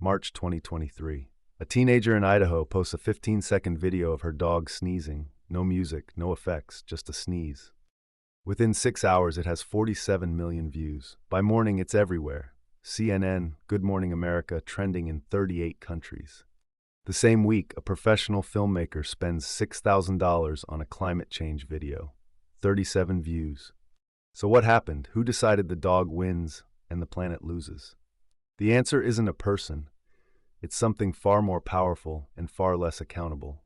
March 2023. A teenager in Idaho posts a 15-second video of her dog sneezing. No music, no effects, just a sneeze. Within 6 hours, it has 47 million views. By morning, it's everywhere. CNN, Good Morning America, trending in 38 countries. The same week, a professional filmmaker spends $6,000 on a climate change video. 37 views. So what happened? Who decided the dog wins and the planet loses? The answer isn't a person. It's something far more powerful and far less accountable.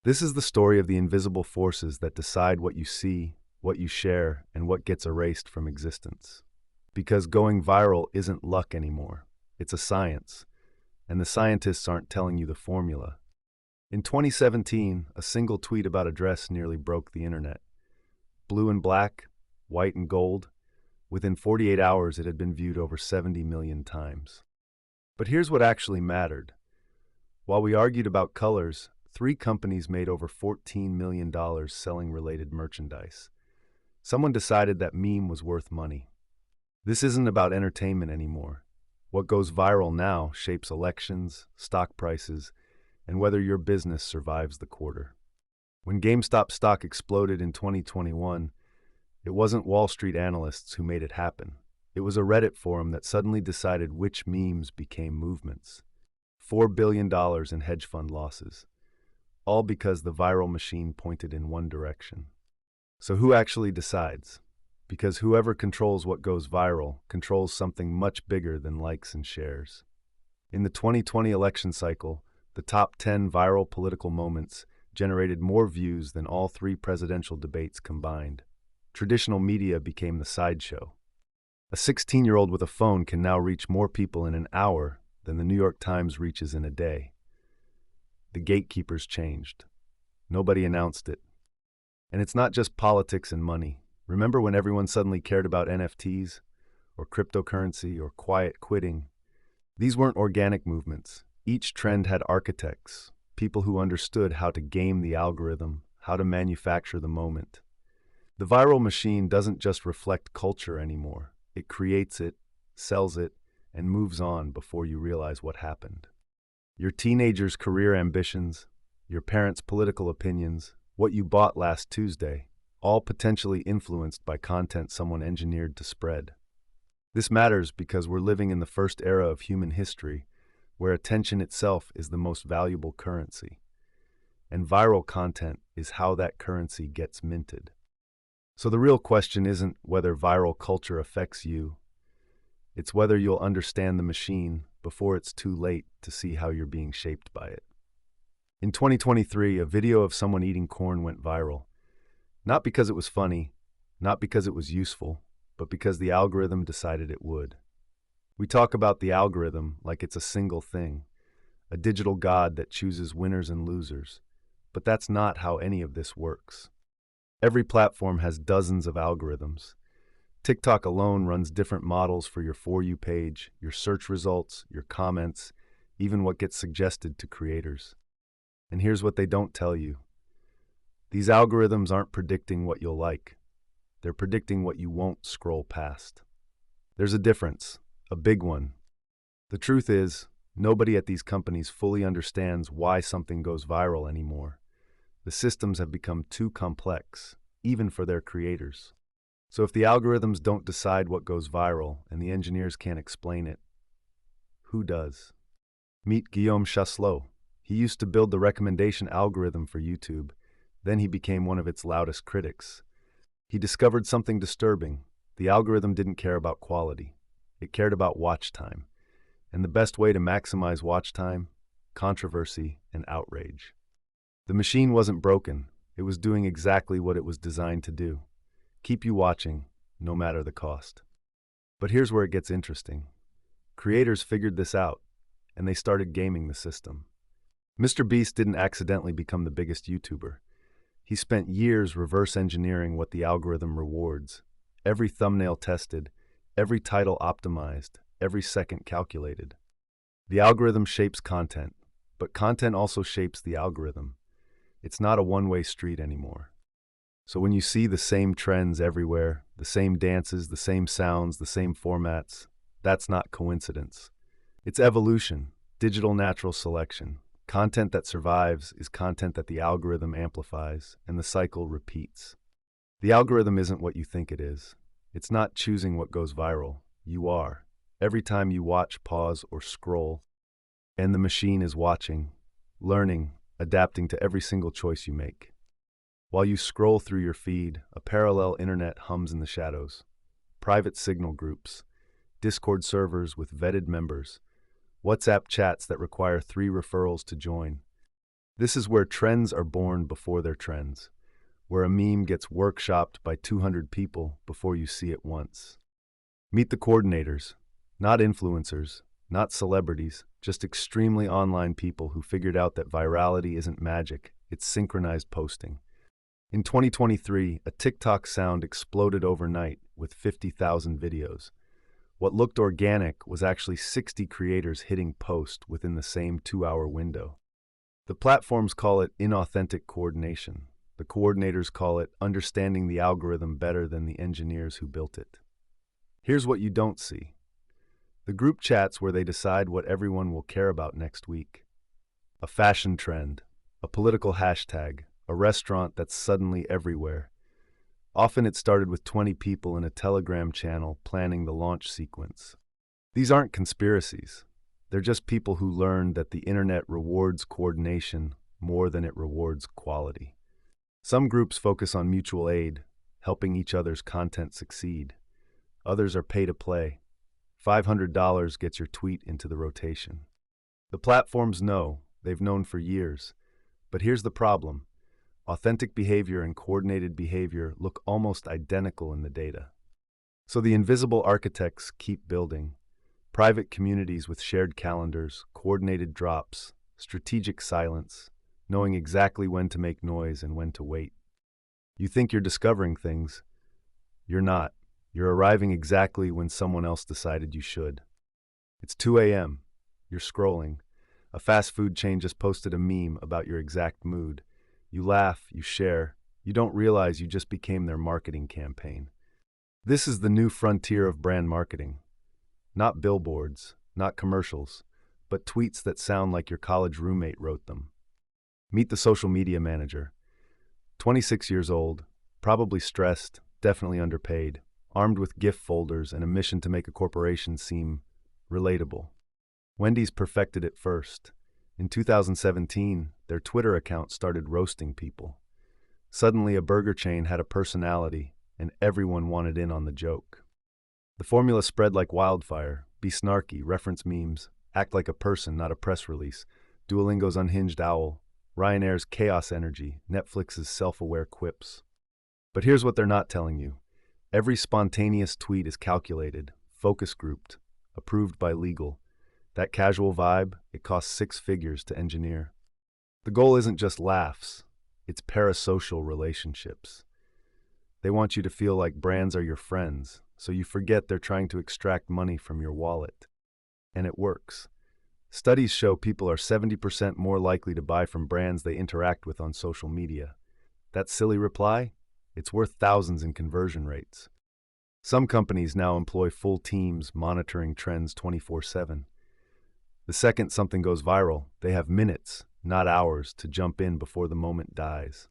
This is the story of the invisible forces that decide what you see, what you share, and what gets erased from existence. Because going viral isn't luck anymore. It's a science. And the scientists aren't telling you the formula. In 2017, a single tweet about a dress nearly broke the internet. Blue and black, white and gold. Within 48 hours, it had been viewed over 70 million times. But here's what actually mattered. While we argued about colors, 3 companies made over $14 million selling related merchandise. Someone decided that meme was worth money. This isn't about entertainment anymore. What goes viral now shapes elections, stock prices, and whether your business survives the quarter. When GameStop stock exploded in 2021, it wasn't Wall Street analysts who made it happen. It was a Reddit forum that suddenly decided which memes became movements. $4 billion in hedge fund losses. All because the viral machine pointed in one direction. So who actually decides? Because whoever controls what goes viral controls something much bigger than likes and shares. In the 2020 election cycle, the top 10 viral political moments generated more views than all 3 presidential debates combined. Traditional media became the sideshow. A 16-year-old with a phone can now reach more people in an hour than the New York Times reaches in a day. The gatekeepers changed. Nobody announced it. And it's not just politics and money. Remember when everyone suddenly cared about NFTs, or cryptocurrency, or quiet quitting? These weren't organic movements. Each trend had architects, people who understood how to game the algorithm, how to manufacture the moment. The viral machine doesn't just reflect culture anymore. It creates it, sells it, and moves on before you realize what happened. Your teenager's career ambitions, your parents' political opinions, what you bought last Tuesday, all potentially influenced by content someone engineered to spread. This matters because we're living in the first era of human history, where attention itself is the most valuable currency. And viral content is how that currency gets minted. So the real question isn't whether viral culture affects you. It's whether you'll understand the machine before it's too late to see how you're being shaped by it. In 2023, a video of someone eating corn went viral. Not because it was funny, not because it was useful, but because the algorithm decided it would. We talk about the algorithm like it's a single thing, a digital god that chooses winners and losers. But that's not how any of this works. Every platform has dozens of algorithms. TikTok alone runs different models for your For You page, your search results, your comments, even what gets suggested to creators. And here's what they don't tell you. These algorithms aren't predicting what you'll like. They're predicting what you won't scroll past. There's a difference, a big one. The truth is, nobody at these companies fully understands why something goes viral anymore. The systems have become too complex, even for their creators. So if the algorithms don't decide what goes viral and the engineers can't explain it, who does? Meet Guillaume Chasselot. He used to build the recommendation algorithm for YouTube. Then he became one of its loudest critics. He discovered something disturbing. The algorithm didn't care about quality. It cared about watch time. And the best way to maximize watch time? Controversy and outrage. The machine wasn't broken. It was doing exactly what it was designed to do. Keep you watching, no matter the cost. But here's where it gets interesting. Creators figured this out, and they started gaming the system. Mr. Beast didn't accidentally become the biggest YouTuber. He spent years reverse engineering what the algorithm rewards. Every thumbnail tested, every title optimized, every second calculated. The algorithm shapes content, but content also shapes the algorithm. It's not a one-way street anymore. So when you see the same trends everywhere, the same dances, the same sounds, the same formats, that's not coincidence. It's evolution. Digital natural selection. Content that survives is content that the algorithm amplifies, and the cycle repeats. The algorithm isn't what you think it is. It's not choosing what goes viral. You are. Every time you watch, pause, or scroll, and the machine is watching, learning, adapting to every single choice you make. While you scroll through your feed, a parallel internet hums in the shadows. Private signal groups, Discord servers with vetted members, WhatsApp chats that require 3 referrals to join. This is where trends are born before they're trends, where a meme gets workshopped by 200 people before you see it once. Meet the coordinators, not influencers, not celebrities, just extremely online people who figured out that virality isn't magic, it's synchronized posting. In 2023, a TikTok sound exploded overnight with 50,000 videos. What looked organic was actually 60 creators hitting post within the same 2-hour window. The platforms call it inauthentic coordination. The coordinators call it understanding the algorithm better than the engineers who built it. Here's what you don't see. The group chats where they decide what everyone will care about next week. A fashion trend, a political hashtag, a restaurant that's suddenly everywhere. Often it started with 20 people in a Telegram channel planning the launch sequence. These aren't conspiracies. They're just people who learned that the internet rewards coordination more than it rewards quality. Some groups focus on mutual aid, helping each other's content succeed. Others are pay to play. $500 gets your tweet into the rotation. The platforms know, they've known for years. But here's the problem. Authentic behavior and coordinated behavior look almost identical in the data. So the invisible architects keep building. Private communities with shared calendars, coordinated drops, strategic silence, knowing exactly when to make noise and when to wait. You think you're discovering things. You're not. You're arriving exactly when someone else decided you should. It's 2 a.m. You're scrolling. A fast food chain just posted a meme about your exact mood. You laugh, you share. You don't realize you just became their marketing campaign. This is the new frontier of brand marketing. Not billboards, not commercials, but tweets that sound like your college roommate wrote them. Meet the social media manager. 26 years old, probably stressed, definitely underpaid, armed with gift folders and a mission to make a corporation seem relatable. Wendy's perfected it first. In 2017, their Twitter account started roasting people. Suddenly, a burger chain had a personality, and everyone wanted in on the joke. The formula spread like wildfire. Be snarky, reference memes, act like a person, not a press release. Duolingo's unhinged owl, Ryanair's chaos energy, Netflix's self-aware quips. But here's what they're not telling you. Every spontaneous tweet is calculated, focus grouped, approved by legal. That casual vibe, it costs 6 figures to engineer. The goal isn't just laughs, it's parasocial relationships. They want you to feel like brands are your friends, so you forget they're trying to extract money from your wallet. And it works. Studies show people are 70% more likely to buy from brands they interact with on social media. That silly reply? It's worth thousands in conversion rates. Some companies now employ full teams monitoring trends 24/7. The second something goes viral, they have minutes, not hours, to jump in before the moment dies.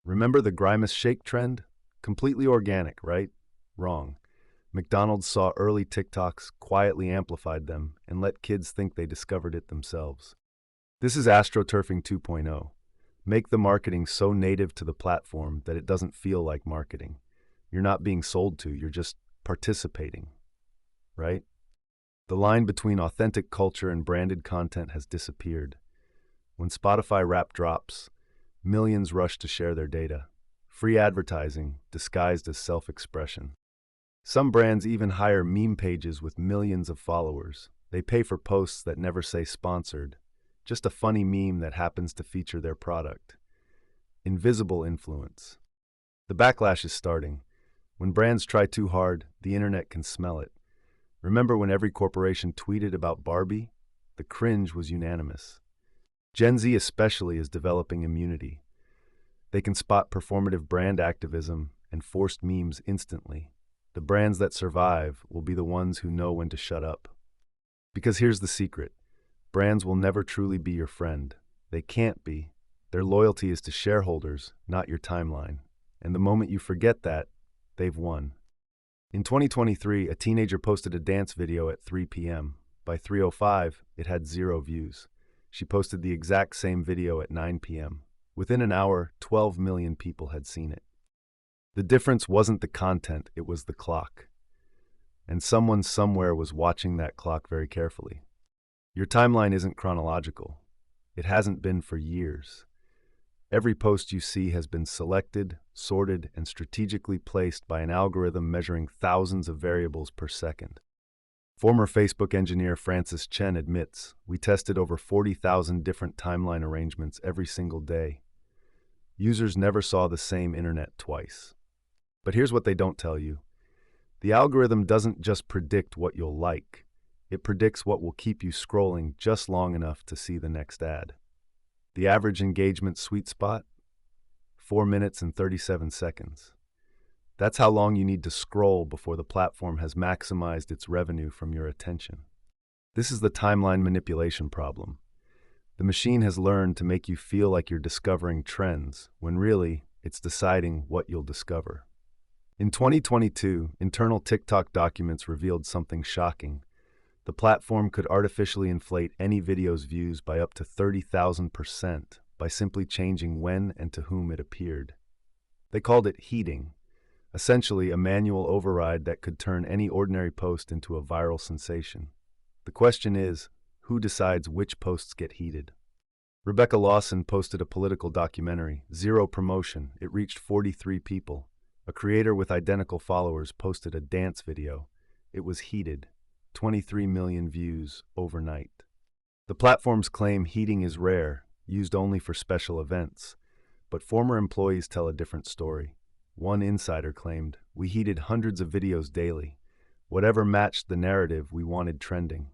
Remember the Grimace shake trend? Completely organic, right? Wrong. McDonald's saw early TikToks, quietly amplified them, and let kids think they discovered it themselves. This is AstroTurfing 2.0. Make the marketing so native to the platform that it doesn't feel like marketing. You're not being sold to, you're just participating, right? The line between authentic culture and branded content has disappeared. When Spotify Wrapped drops, millions rush to share their data. Free advertising, disguised as self-expression. Some brands even hire meme pages with millions of followers. They pay for posts that never say sponsored, just a funny meme that happens to feature their product. Invisible influence. The backlash is starting. When brands try too hard, the internet can smell it. Remember when every corporation tweeted about Barbie? The cringe was unanimous. Gen Z especially is developing immunity. They can spot performative brand activism and forced memes instantly. The brands that survive will be the ones who know when to shut up. Because here's the secret. Brands will never truly be your friend. They can't be. Their loyalty is to shareholders, not your timeline. And the moment you forget that, they've won. In 2023, a teenager posted a dance video at 3 p.m. By 3:05, it had 0 views. She posted the exact same video at 9 p.m. Within an hour, 12 million people had seen it. The difference wasn't the content, it was the clock. And someone somewhere was watching that clock very carefully. Your timeline isn't chronological. It hasn't been for years. Every post you see has been selected, sorted, and strategically placed by an algorithm measuring thousands of variables per second. Former Facebook engineer Francis Chen admits, "We tested over 40,000 different timeline arrangements every single day. Users never saw the same internet twice." But here's what they don't tell you. The algorithm doesn't just predict what you'll like. It predicts what will keep you scrolling just long enough to see the next ad. The average engagement sweet spot? 4 minutes and 37 seconds. That's how long you need to scroll before the platform has maximized its revenue from your attention. This is the timeline manipulation problem. The machine has learned to make you feel like you're discovering trends, when really, it's deciding what you'll discover. In 2022, internal TikTok documents revealed something shocking. The platform could artificially inflate any video's views by up to 30,000% by simply changing when and to whom it appeared. They called it heating, essentially a manual override that could turn any ordinary post into a viral sensation. The question is, who decides which posts get heated? Rebecca Lawson posted a political documentary, Zero Promotion. It reached 43 people. A creator with identical followers posted a dance video. It was heated. 23 million views overnight. The platforms claim heating is rare, used only for special events. But former employees tell a different story. One insider claimed, "We heated hundreds of videos daily. Whatever matched the narrative we wanted trending."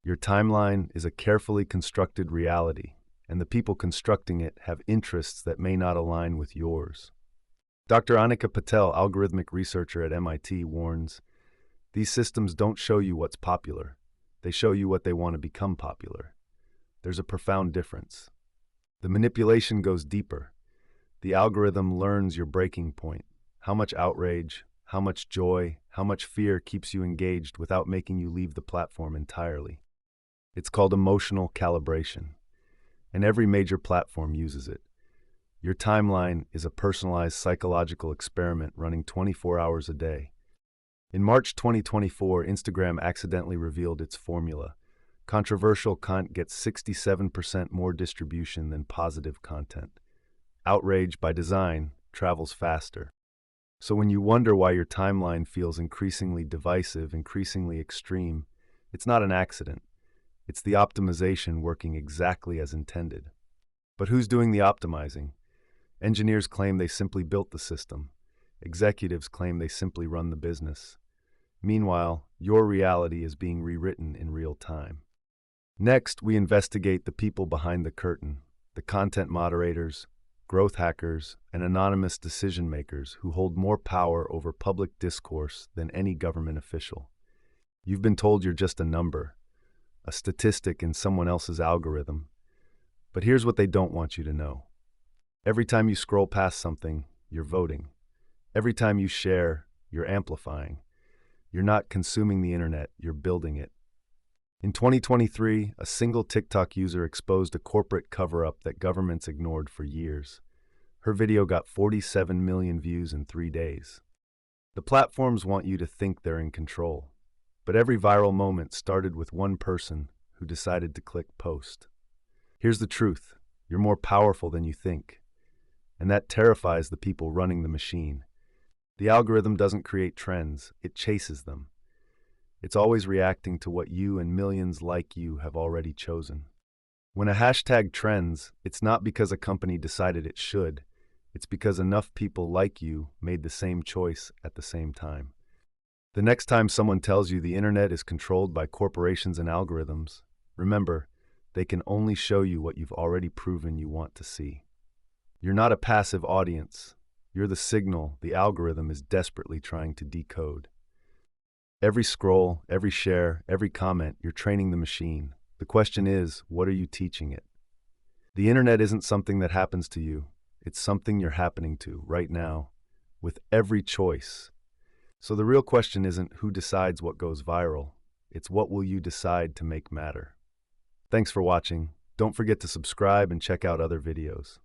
Your timeline is a carefully constructed reality, and the people constructing it have interests that may not align with yours. Dr. Anika Patel, algorithmic researcher at MIT, warns, "These systems don't show you what's popular. They show you what they want to become popular." There's a profound difference. The manipulation goes deeper. The algorithm learns your breaking point, how much outrage, how much joy, how much fear keeps you engaged without making you leave the platform entirely. It's called emotional calibration, and every major platform uses it. Your timeline is a personalized psychological experiment running 24 hours a day. In March 2024, Instagram accidentally revealed its formula. Controversial content gets 67% more distribution than positive content. Outrage, by design, travels faster. So when you wonder why your timeline feels increasingly divisive, increasingly extreme, it's not an accident. It's the optimization working exactly as intended. But who's doing the optimizing? Engineers claim they simply built the system. Executives claim they simply run the business. Meanwhile, your reality is being rewritten in real time. Next, we investigate the people behind the curtain, the content moderators, growth hackers, and anonymous decision-makers who hold more power over public discourse than any government official. You've been told you're just a number, a statistic in someone else's algorithm. But here's what they don't want you to know. Every time you scroll past something, you're voting. Every time you share, you're amplifying. You're not consuming the internet, you're building it. In 2023, a single TikTok user exposed a corporate cover-up that governments ignored for years. Her video got 47 million views in 3 days. The platforms want you to think they're in control. But every viral moment started with one person who decided to click post. Here's the truth. You're more powerful than you think. And that terrifies the people running the machine. The algorithm doesn't create trends, it chases them. It's always reacting to what you and millions like you have already chosen. When a hashtag trends, it's not because a company decided it should. It's because enough people like you made the same choice at the same time. The next time someone tells you the internet is controlled by corporations and algorithms, remember, they can only show you what you've already proven you want to see. You're not a passive audience. You're the signal the algorithm is desperately trying to decode. Every scroll, every share, every comment, you're training the machine. The question is, what are you teaching it? The internet isn't something that happens to you. It's something you're happening to right now, with every choice. So the real question isn't who decides what goes viral. It's what will you decide to make matter. Thanks for watching. Don't forget to subscribe and check out other videos.